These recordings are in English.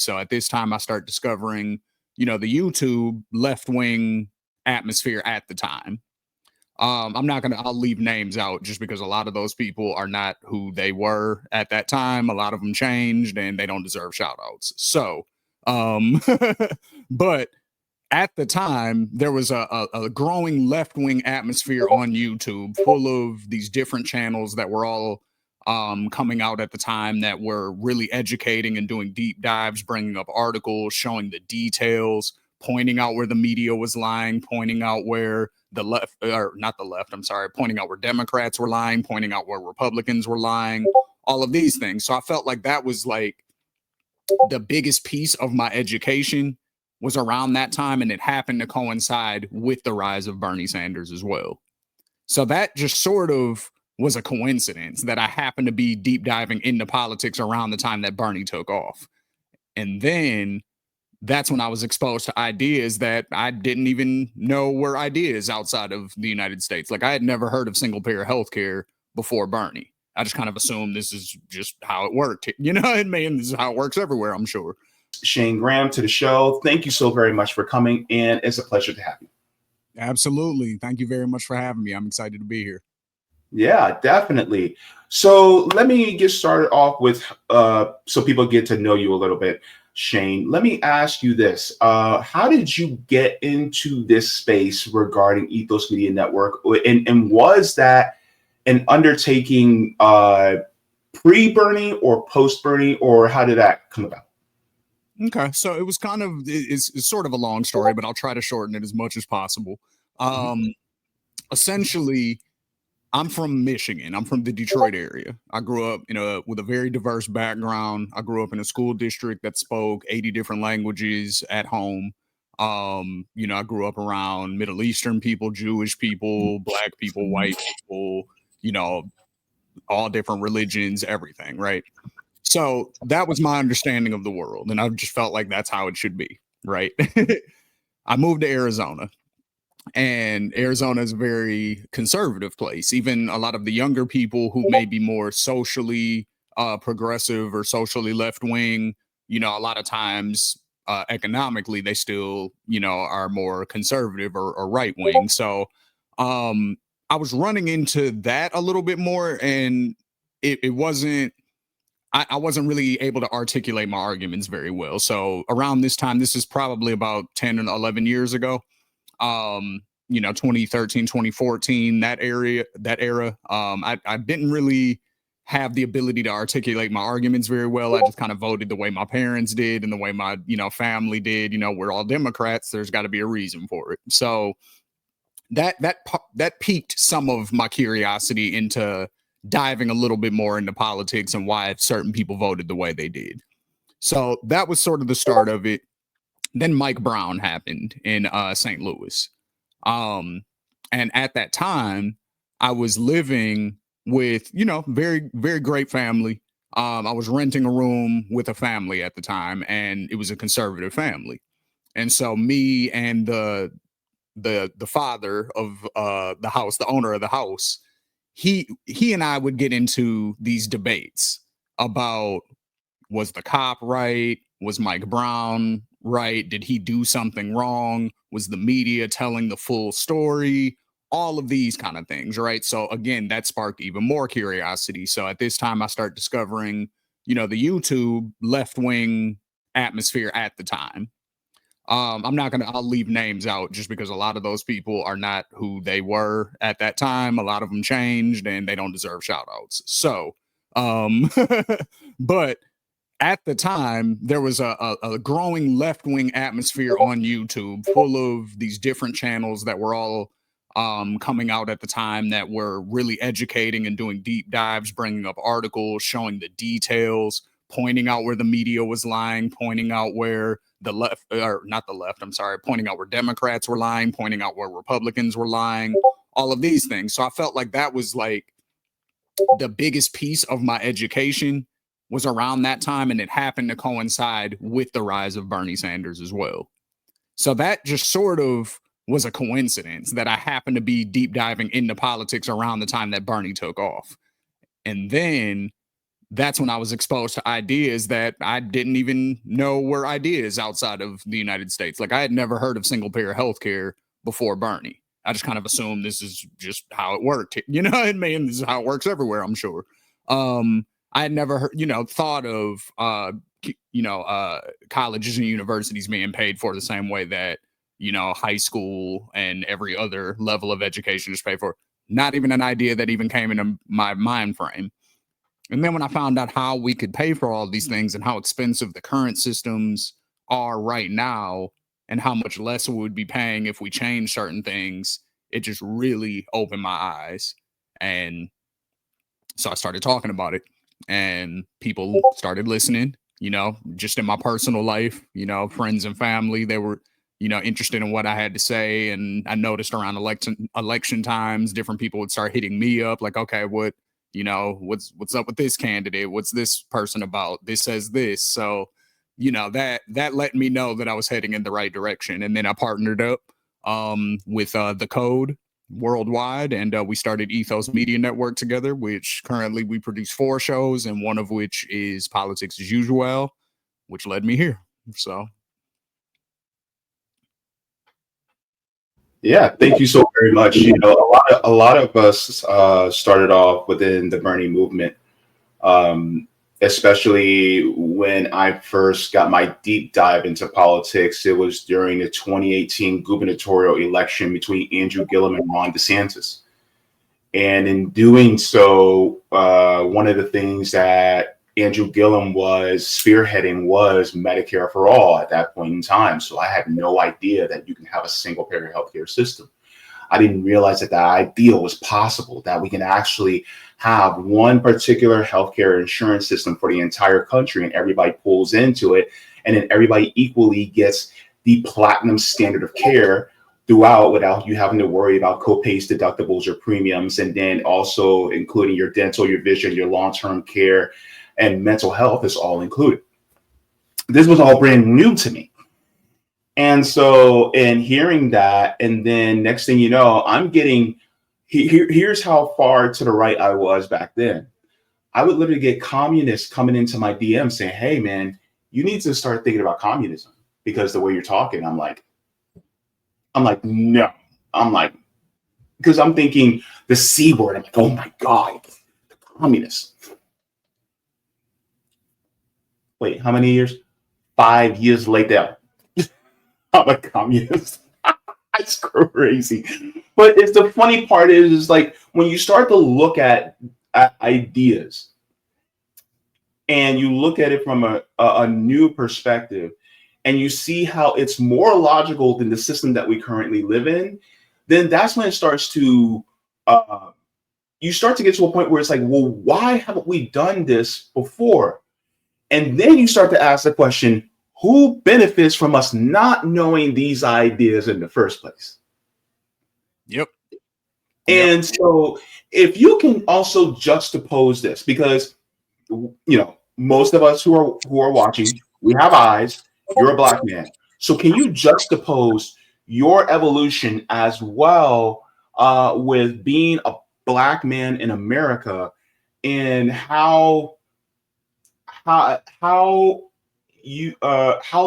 So at this time, I start discovering, the YouTube left wing atmosphere at the time. I'll leave names out just because a lot of those people are not who they were at that time. A lot of them changed and they don't deserve shout outs. So, um, but at the time, there was a growing left wing atmosphere on YouTube full of these different channels that were all coming out at the time that were really educating and doing deep dives, bringing up articles, showing the details, pointing out where the media was lying, pointing out where the left, or not the left, I'm sorry, pointing out where Democrats were lying, pointing out where Republicans were lying, all of these things. So I felt like that was like the biggest piece of my education was around that time, and it happened to coincide with the rise of Bernie Sanders as well. So that just sort of was a coincidence that I happened to be deep diving into politics around the time that Bernie took off. And then that's when I was exposed to ideas that I didn't even know were ideas outside of the United States. Like I had never heard of single payer healthcare before Bernie. I just kind of assumed this is just how it worked. You know what I mean? This is how it works everywhere, I'm sure. Shane Graham to the show. Thank you so very much for coming, and it's a pleasure to have you. Absolutely. Thank you very much for having me. I'm excited to be here. Yeah, definitely. So let me get started off with, so people get to know you a little bit. Shane, let me ask you this. How did you get into this space regarding Ethos Media Network? And was that an undertaking pre-Bernie or post-Bernie, or how did that come about? Okay, so it was kind of, it's sort of a long story, but I'll try to shorten it as much as possible. Essentially, I'm from Michigan. I'm from the Detroit area. I grew up, with a very diverse background. I grew up in a school district that spoke 80 different languages at home. I grew up around Middle Eastern people, Jewish people, Black people, white people, all different religions, everything, right? So that was my understanding of the world. And I just felt like that's how it should be, right? I moved to Arizona. And Arizona is a very conservative place. Even a lot of the younger people who may be more socially progressive or socially left wing, a lot of times economically, they still, are more conservative or right wing. So I was running into that a little bit more, and it wasn't. I wasn't really able to articulate my arguments very well. So around this time, this is probably about 10 and 11 years ago. 2013, 2014, that era. I didn't really have the ability to articulate my arguments very well. I just kind of voted the way my parents did and the way my, family did. We're all Democrats. There's got to be a reason for it. So that piqued some of my curiosity into diving a little bit more into politics and why certain people voted the way they did. So that was sort of the start of it. Then Mike Brown happened in St. Louis. And at that time, I was living with, very, very great family. I was renting a room with a family at the time, and it was a conservative family. And so me and the father of the house, the owner of the house, he and I would get into these debates about, was the cop right? Was Mike Brown right? Did he do something wrong? Was the media telling the full story? All of these kind of things, right? So again, that sparked even more curiosity. So at this time, I start discovering, the YouTube left wing atmosphere at the time. I'll leave names out just because a lot of those people are not who they were at that time. A lot of them changed and they don't deserve shout outs. So, but at the time, there was a growing left wing atmosphere on YouTube full of these different channels that were all coming out at the time that were really educating and doing deep dives, bringing up articles, showing the details, pointing out where the media was lying, pointing out where the left, or not the left, I'm sorry, pointing out where Democrats were lying, pointing out where Republicans were lying, all of these things. So I felt like that was like the biggest piece of my education was around that time, and it happened to coincide with the rise of Bernie Sanders as well. So that just sort of was a coincidence that I happened to be deep diving into politics around the time that Bernie took off. And then that's when I was exposed to ideas that I didn't even know were ideas outside of the United States. Like I had never heard of single payer healthcare before Bernie. I just kind of assumed this is just how it worked. You know what I mean? This is how it works everywhere, I'm sure. I had never heard, thought of, colleges and universities being paid for the same way that, high school and every other level of education is paid for. Not even an idea that even came into my mind frame. And then when I found out how we could pay for all these things and how expensive the current systems are right now and how much less we would be paying if we change certain things, it just really opened my eyes. And so I started talking about it and people started listening, just in my personal life, friends and family, they were, interested in what I had to say. And I noticed around election times, different people would start hitting me up like, okay, what's up with this candidate? What's this person about? This says this. So, that let me know that I was heading in the right direction. And then I partnered up with The Code worldwide, and we started Ethos Media Network together, which currently we produce 4 shows, and one of which is Politics as Usual, which led me here. So Yeah, thank you so very much. A lot of us started off within the Bernie movement, especially when I first got my deep dive into politics. It was during the 2018 gubernatorial election between Andrew Gillum and Ron DeSantis. And in doing so, one of the things that Andrew Gillum was spearheading was Medicare for all at that point in time. So I had no idea that you can have a single payer healthcare system. I didn't realize that ideal was possible, that we can actually have one particular healthcare insurance system for the entire country and everybody pulls into it. And then everybody equally gets the platinum standard of care throughout without you having to worry about copays, deductibles, or premiums. And then also including your dental, your vision, your long-term care, and mental health is all included. This was all brand new to me. And so, in hearing that, and then next thing you know, I'm getting, here's how far to the right I was back then. I would literally get communists coming into my DM saying, hey, man, you need to start thinking about communism because the way you're talking, I'm like, no. I'm like, because I'm thinking the C word. I'm like, oh my God, the communists. Wait, how many years? 5 years later, I'm a communist. It's crazy. But it's the funny part is like when you start to look at ideas and you look at it from a new perspective and you see how it's more logical than the system that we currently live in, then that's when it starts to, you start to get to a point where it's like, well, why haven't we done this before? And then you start to ask the question, who benefits from us not knowing these ideas in the first place? Yep. And so if you can also juxtapose this, because, most of us who are watching, we have eyes, you're a Black man. So can you juxtapose your evolution as well with being a Black man in America and how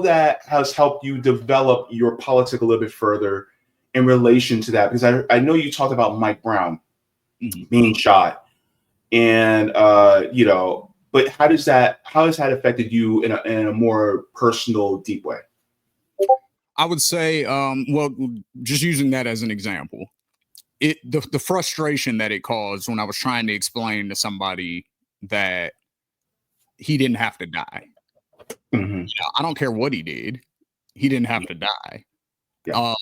that has helped you develop your politics a little bit further in relation to that? Because I know you talked about Mike Brown being shot, and but how has that affected you in a more personal, deep way? I would say, well, just using that as an example, the frustration that it caused when I was trying to explain to somebody that he didn't have to die. I don't care what he did. He didn't have to die. Yeah.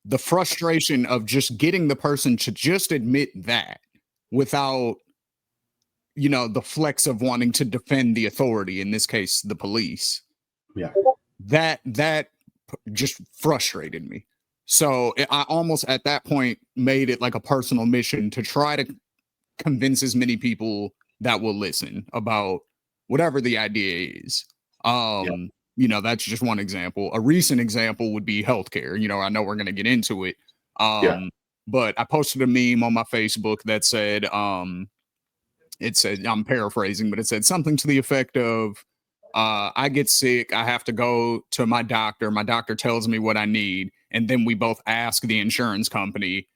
The frustration of just getting the person to just admit that without, the flex of wanting to defend the authority, in this case, the police. Yeah. That just frustrated me. So I almost at that point made it like a personal mission to try to convince as many people that will listen about whatever the idea is. That's just one example. A recent example would be healthcare. I know we're going to get into it. But I posted a meme on my Facebook that said, it said, I'm paraphrasing, but it said something to the effect of, I get sick, I have to go to my doctor tells me what I need, and then we both ask the insurance company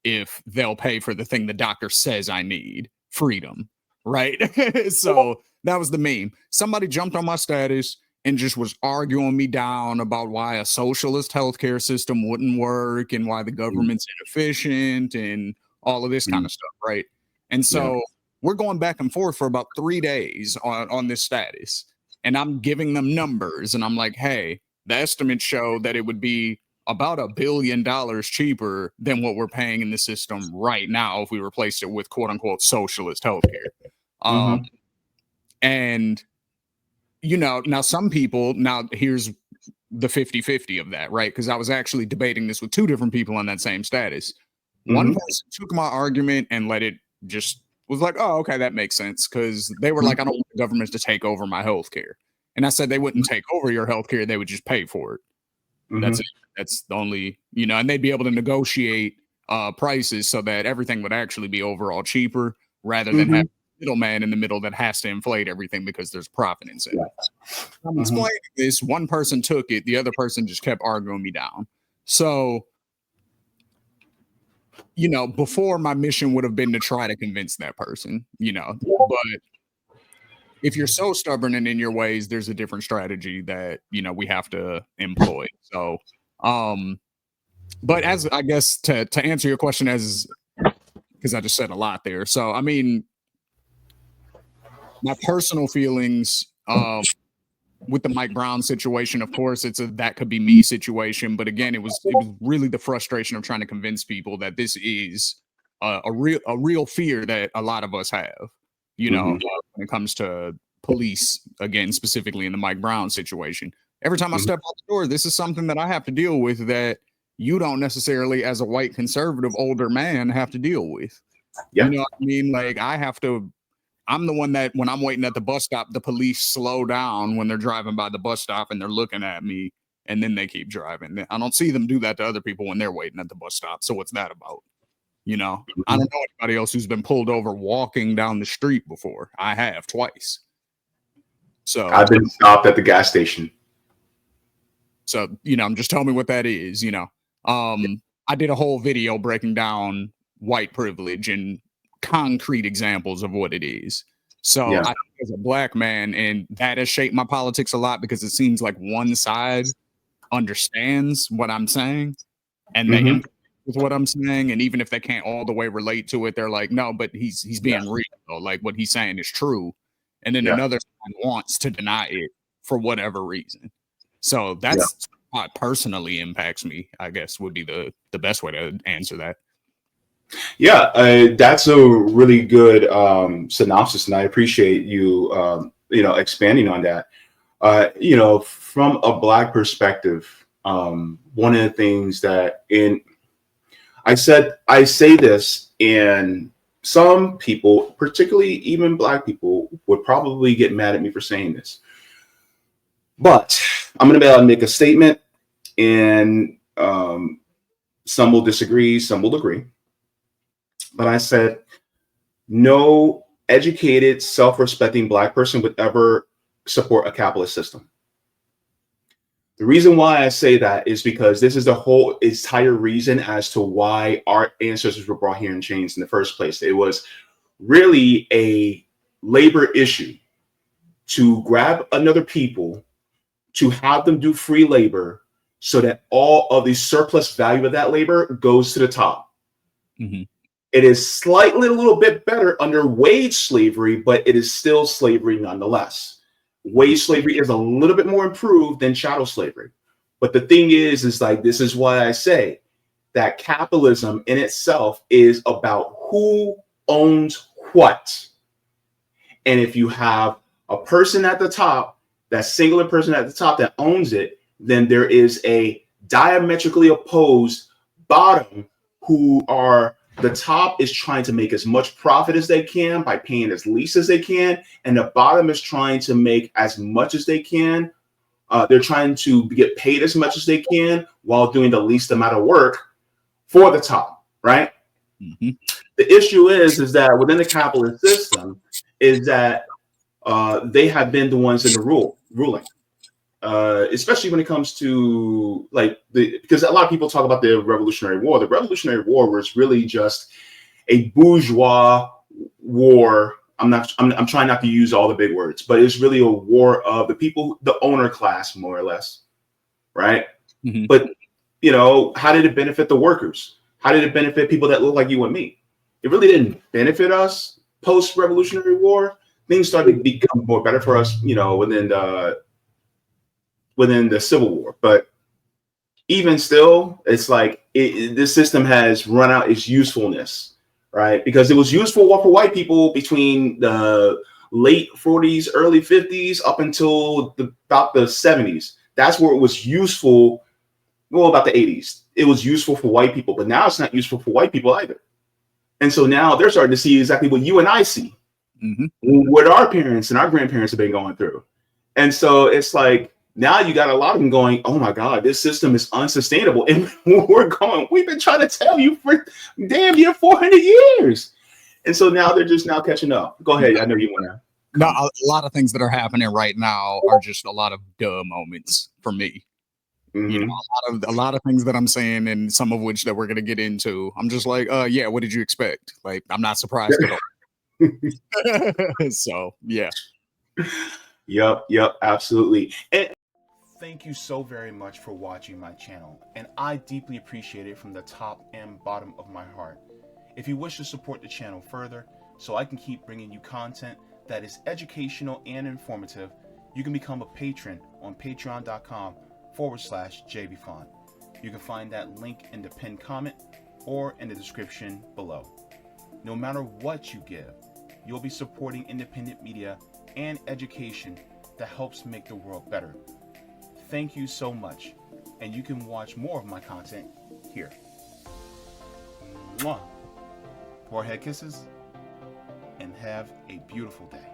if they'll pay for the thing the doctor says I need. Freedom, right? So that was the meme. Somebody jumped on my status and just was arguing me down about why a socialist healthcare system wouldn't work and why the government's inefficient and all of this kind of stuff, right? And so we're going back and forth for about 3 days on this status. And I'm giving them numbers. And I'm like, hey, the estimates show that it would be about $1 billion cheaper than what we're paying in the system right now if we replaced it with quote unquote socialist healthcare. And, you know, now some people, now here's the 50-50 of that, right? Because I was actually debating this with 2 different people on that same status. One person took my argument and let it just was like, oh, okay, that makes sense. Because they were like, I don't want the government to take over my healthcare. And I said they wouldn't take over your healthcare, they would just pay for it. That's it. That's the only, you know, and they'd be able to negotiate prices so that everything would actually be overall cheaper rather than have a middleman in the middle that has to inflate everything because there's profit incentive. I'm explaining this, one person took it, the other person just kept arguing me down. So, you know, before my mission would have been to try to convince that person, you know, but if you're so stubborn and in your ways, there's a different strategy that, you know, we have to employ. So, but as I guess to answer your question, as because I just said a lot there. So, I mean, my personal feelings with the Mike Brown situation, of course, it's a that could be me situation. But again, it was really the frustration of trying to convince people that this is a real fear that a lot of us have, you know, when it comes to police, again, specifically in the Mike Brown situation. Every time I step out the door, this is something that I have to deal with that you don't necessarily, as a white conservative older man, have to deal with. You know what I mean? Like I'm the one that when I'm waiting at the bus stop, the police slow down when they're driving by the bus stop and they're looking at me and then they keep driving. I don't see them do that to other people when they're waiting at the bus stop. So what's that about? You know, I don't know anybody else who's been pulled over walking down the street before. I have twice. So I've been stopped at the gas station. So, you know, just tell me what that is, you know. I did a whole video breaking down white privilege and concrete examples of what it is. So I, as a black man, and that has shaped my politics a lot because it seems like one side understands what I'm saying and they empathize with what I'm saying. And even if they can't all the way relate to it, they're like, no, but he's being real though. Like what he's saying is true. And then another side wants to deny it for whatever reason. So that's how it personally impacts me, I guess would be the best way to answer that. Yeah, that's a really good synopsis, and I appreciate you, you know, expanding on that. You know, from a Black perspective, one of the things that I say this, and some people, particularly even Black people, would probably get mad at me for saying this. But I'm going to be able to make a statement, and some will disagree, some will agree. But I said, no educated, self-respecting Black person would ever support a capitalist system. The reason why I say that is because this is the whole entire reason as to why our ancestors were brought here in chains in the first place. It was really a labor issue to grab another people, to have them do free labor so that all of the surplus value of that labor goes to the top. It is slightly a little bit better under wage slavery, but it is still slavery nonetheless. Wage slavery is a little bit more improved than chattel slavery. But the thing is like, this is why I say that capitalism in itself is about who owns what. And if you have a person at the top, that singular person at the top that owns it, then there is a diametrically opposed bottom who are the top is trying to make as much profit as they can by paying as least as they can. And the bottom is trying to make as much as they can. They're trying to get paid as much as they can while doing the least amount of work for the top, right? Mm-hmm. The issue is that within the capitalist system is that they have been the ones in the ruling. Especially when it comes to like because a lot of people talk about the Revolutionary War. The Revolutionary War was really just a bourgeois war. I'm trying not to use all the big words, but it's really a war of the people, the owner class, more or less, right? Mm-hmm. But how did it benefit the workers? How did it benefit people that look like you and me? It really didn't benefit us post-Revolutionary War. Things started to become more better for us, within the Civil War. But even still, it's like this system has run out its usefulness, right? Because it was useful for white people between the late 40s, early 50s, up until about the 70s. That's where it was useful. Well, about the 80s, it was useful for white people, but now it's not useful for white people either. And so now they're starting to see exactly what you and I see, what our parents and our grandparents have been going through. And so it's like, now you got a lot of them going, oh my God, this system is unsustainable. And we've been trying to tell you for damn near 400 years. And so now they're just now catching up. Go ahead. I know you want to. No, a lot of things that are happening right now are just a lot of duh moments for me. Mm-hmm. A lot of things that I'm saying, and some of which that we're gonna get into. I'm just like, yeah, what did you expect? Like, I'm not surprised at all. So yeah. Yep, absolutely. And thank you so very much for watching my channel, and I deeply appreciate it from the top and bottom of my heart. If you wish to support the channel further, so I can keep bringing you content that is educational and informative, you can become a patron on patreon.com/Jaybefaunt. You can find that link in the pinned comment or in the description below. No matter what you give, you'll be supporting independent media and education that helps make the world better. Thank you so much, and you can watch more of my content here. Mwah. Forehead kisses, and have a beautiful day.